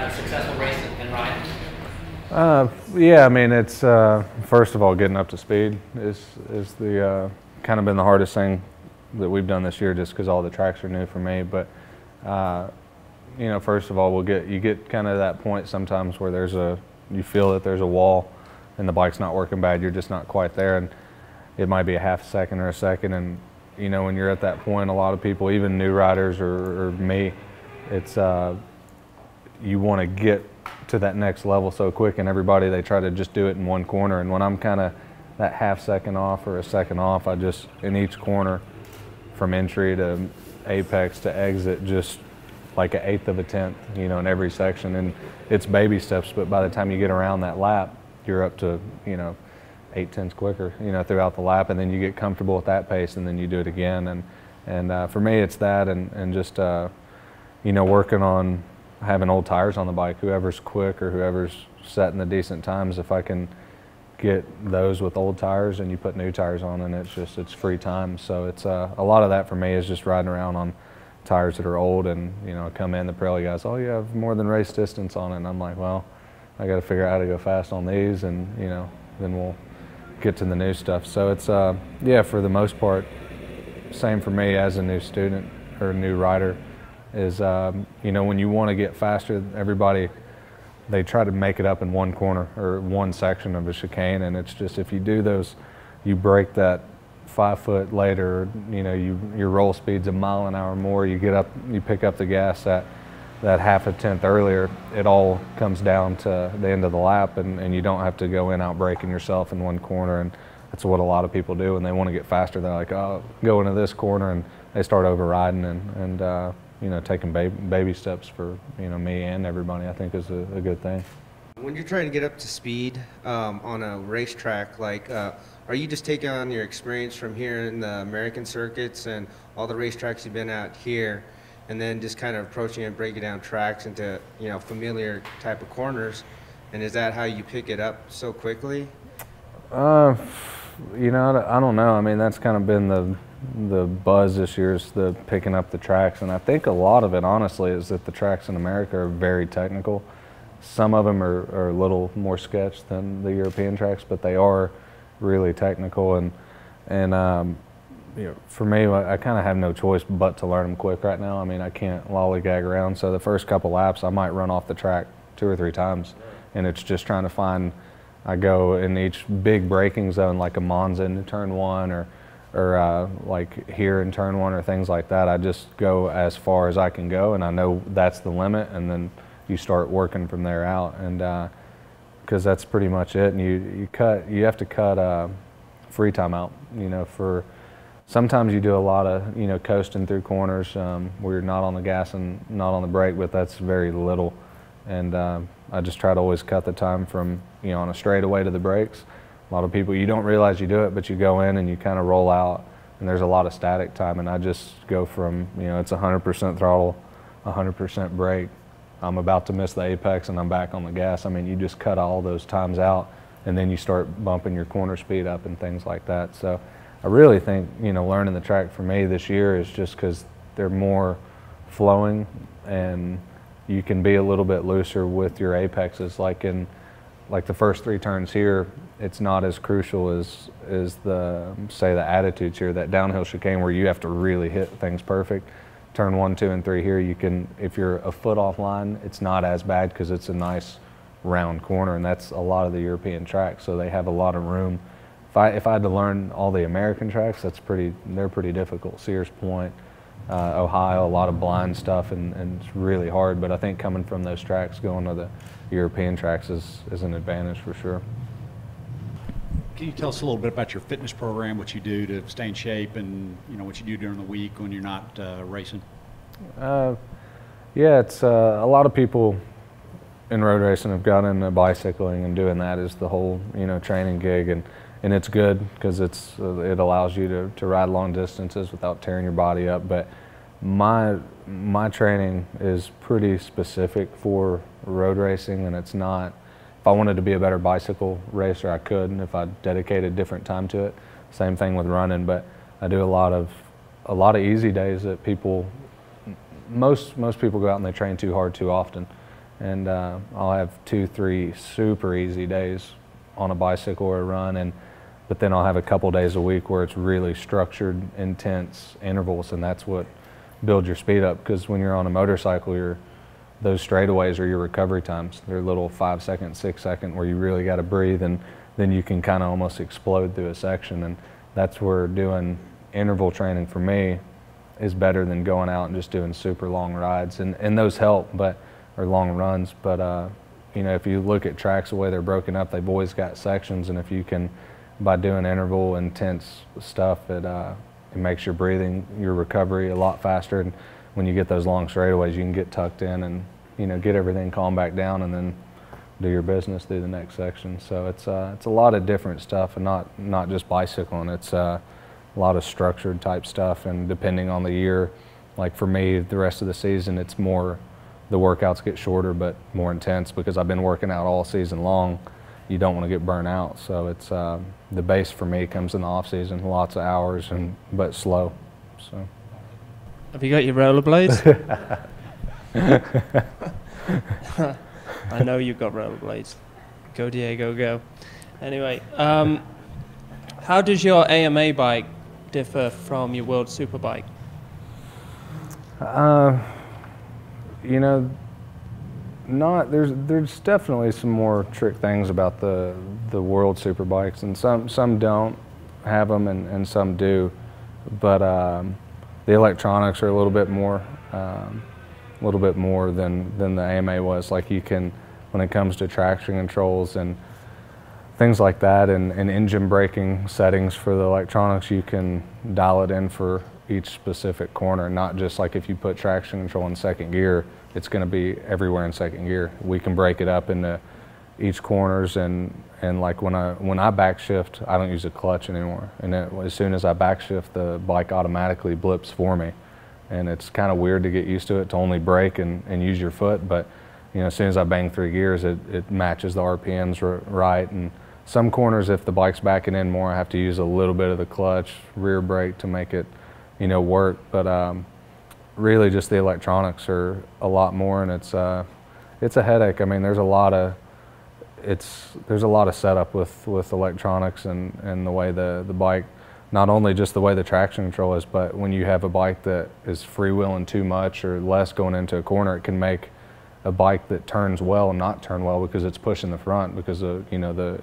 a successful race and ride? Yeah, I mean, it's first of all, getting up to speed is the kind of been the hardest thing that we've done this year, just because all the tracks are new for me. But you know, first of all, you get kind of that point sometimes where you feel that there's a wall and the bike's not working bad. You're just not quite there, and it might be a half a second or a second. And you know, when you're at that point, a lot of people, even new riders or me, it's you want to get to that next level so quick, and everybody, they try to just do it in one corner. And when I'm kind of that half second off or a second off, I just, in each corner from entry to apex to exit, just like an eighth of a tenth, you know, in every section. And it's baby steps, but by the time you get around that lap, you're up to, you know, 8/10 quicker, you know, throughout the lap, and then you get comfortable with that pace, and then you do it again. And for me, it's that, and just you know, working on having old tires on the bike. Whoever's quick or whoever's setting the decent times, if I can get those with old tires and you put new tires on, and it's free time. So it's a lot of that for me is just riding around on tires that are old. And you know, I come in, the Pirelli guys, oh, you have more than race distance on it, and I'm like, well, I got to figure out how to go fast on these, and you know, then we'll get to the new stuff. So it's yeah, for the most part, same for me as a new student or a new rider, is you know, when you want to get faster, everybody, they try to make it up in one corner or one section of a chicane, and it's just, if you do those, you break that 5 foot later, you know, your roll speed's a mile an hour more, you get up, you pick up the gas that half a tenth earlier, it all comes down to the end of the lap, and you don't have to go in out braking yourself in one corner. And that's what a lot of people do when they want to get faster. They're like, oh, go into this corner, and they start overriding, and you know, taking baby steps for, you know, me and everybody, I think is a good thing. When you're trying to get up to speed on a racetrack, like, are you just taking on your experience from here in the American circuits and all the racetracks you've been at here, and then just kind of approaching and breaking down tracks into, you know, familiar type of corners? And is that how you pick it up so quickly? You know, I don't know. I mean, that's kind of been the buzz this year, is the picking up the tracks. And I think a lot of it, honestly, is that the tracks in America are very technical. Some of them are a little more sketch than the European tracks, but they are really technical. And you know, for me, I kind of have no choice but to learn them quick right now. I mean, I can't lollygag around. So the first couple laps, I might run off the track 2 or 3 times, and it's just trying to find. I go in each big braking zone, like a Monza in turn 1, or like here in turn 1, or things like that. I just go as far as I can go, and I know that's the limit, and then you start working from there out. And because that's pretty much it. And you have to cut free time out, you know, for sometimes you do a lot of, you know, coasting through corners where you're not on the gas and not on the brake, but that's very little. And I just try to always cut the time from, you know, on a straightaway to the brakes. A lot of people, you don't realize you do it, but you go in and you kind of roll out, and there's a lot of static time. And I just go from, you know, it's 100% throttle, 100% brake. I'm about to miss the apex and I'm back on the gas. I mean, you just cut all those times out, and then you start bumping your corner speed up and things like that. So I really think, you know, learning the track for me this year is just because they're more flowing, and you can be a little bit looser with your apexes. Like in the first 3 turns here, it's not as crucial as the, say, the attitudes here, that downhill chicane where you have to really hit things perfect. Turn 1, 2, and 3 here, you can, if you're a foot offline, it's not as bad because it's a nice round corner, and that's a lot of the European tracks, so they have a lot of room. If I had to learn all the American tracks, they're pretty difficult. Sears Point, Ohio, a lot of blind stuff, and it's really hard. But I think coming from those tracks, going to the European tracks is an advantage for sure. Can you tell us a little bit about your fitness program, what you do to stay in shape, and you know what you do during the week when you're not racing? Yeah, it's a lot of people in road racing have gotten into bicycling, and doing that is the whole, you know, training gig, and it's good because it allows you to ride long distances without tearing your body up. But my training is pretty specific for road racing, and it's not. If I wanted to be a better bicycle racer, I could, and if I dedicated different time to it. Same thing with running, but I do a lot of easy days that most people go out and they train too hard too often, and I'll have 2-3 super easy days on a bicycle or a run, but then I'll have a couple days a week where it's really structured, intense intervals, and that's what builds your speed up. Because when you're on a motorcycle, those straightaways are your recovery times. They're little 5-second, 6-second where you really got to breathe, and then you can kind of almost explode through a section. And that's where doing interval training for me is better than going out and just doing super long rides. And those help, or long runs. But you know, if you look at tracks the way they're broken up, they've always got sections, and if you can, by doing interval intense stuff, it makes your breathing, your recovery a lot faster. And when you get those long straightaways, you can get tucked in and, you know, get everything calmed back down and then do your business through the next section. So it's a lot of different stuff, and not just bicycling. It's a lot of structured type stuff, and depending on the year, like for me, the rest of the season, it's more, the workouts get shorter but more intense because I've been working out all season long. You don't want to get burnt out. So it's the base for me comes in the off season, lots of hours but slow. So. Have you got your rollerblades? I know you've got rollerblades. Go Diego, go. Anyway, how does your AMA bike differ from your World Superbike? You know, there's definitely some more trick things about the World Superbikes, and some don't have them and some do, but the electronics are a little bit more than the AMA was. Like you can, when it comes to traction controls and things like that, and engine braking settings for the electronics, you can dial it in for each specific corner, not just like if you put traction control in second gear, it's going to be everywhere in second gear. We can break it up into each corners, and like when I backshift, I don't use a clutch anymore. And as soon as I backshift, the bike automatically blips for me. And it's kind of weird to get used to it, to only brake and use your foot. But you know, as soon as I bang 3 gears, it matches the RPMs right. And some corners, if the bike's backing in more, I have to use a little bit of the clutch, rear brake to make it, you know, work. But really, just the electronics are a lot more, and it's a headache. I mean, there's a lot of setup with electronics and the way the bike, not only just the way the traction control is, but when you have a bike that is freewheeling too much or less going into a corner, it can make a bike that turns well not turn well because it's pushing the front, because you know, the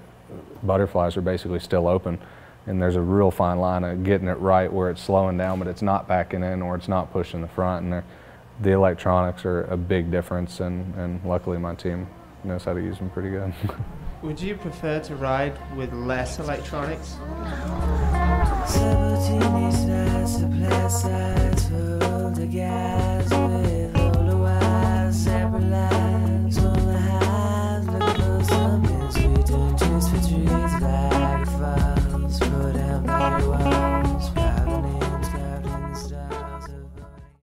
butterflies are basically still open. And there's a real fine line of getting it right where it's slowing down, but it's not backing in or it's not pushing the front. And the electronics are a big difference, and luckily my team knows how to use them pretty good. Would you prefer to ride with less electronics? Sabotage,